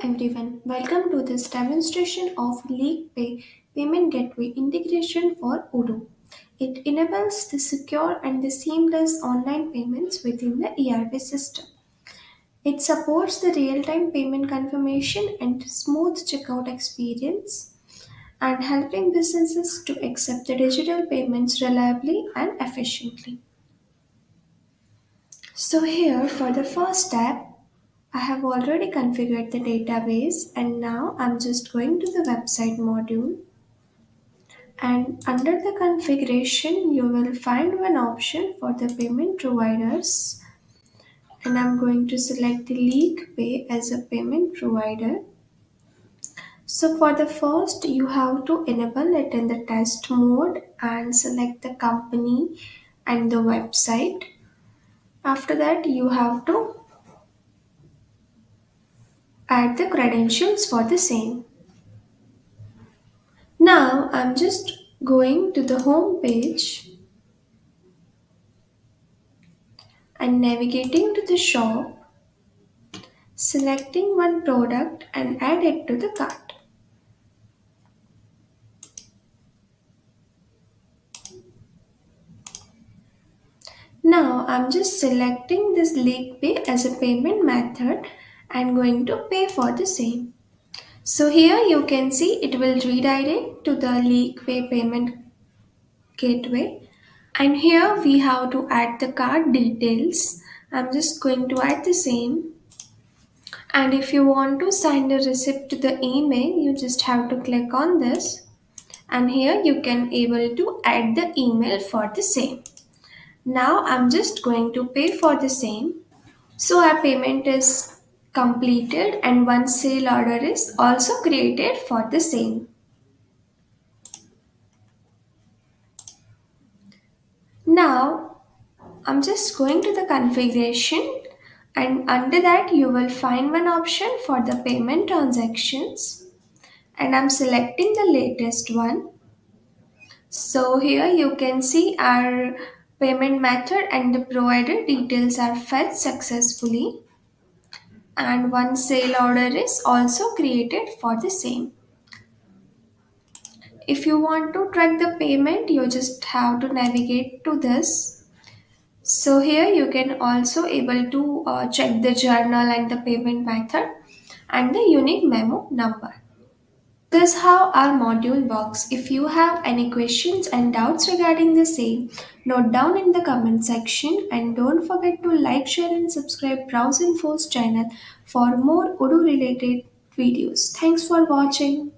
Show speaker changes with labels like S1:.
S1: everyone, welcome to this demonstration of LIQPAY payment gateway integration for Odoo. It enables the secure and the seamless online payments within the ERP system. It supports the real-time payment confirmation and smooth checkout experience and helping businesses to accept the digital payments reliably and efficiently. So here for the first step, I have already configured the database and now I'm just going to the website module, and under the configuration you will find one option for the payment providers, and I'm going to select the LIQPAY as a payment provider. So for the first you have to enable it in the test mode and select the company and the website. After that you have to add the credentials for the same. Now I'm just going to the home page and navigating to the shop, selecting one product and add it to the cart. Now I'm just selecting this LIQPAY as a payment method and going to pay for the same. So here you can see it will redirect to the LIQPAY payment gateway, and here we have to add the card details. I'm just going to add the same. And if you want to send a receipt to the email, you just have to click on this, and here you can able to add the email for the same. Now I'm just going to pay for the same. So our payment is completed and one sale order is also created for the same. Now I'm just going to the configuration, and under that you will find one option for the payment transactions, and I'm selecting the latest one. So here you can see our payment method and the provider details are fetched successfully, and one sale order is also created for the same. If you want to track the payment, you just have to navigate to this. So here you can also able to check the journal and the payment method and the unique memo number. This is how our module works. If you have any questions and doubts regarding the same, note down in the comment section, and don't forget to like, share and subscribe BrowseInfo's channel for more Odoo related videos. Thanks for watching.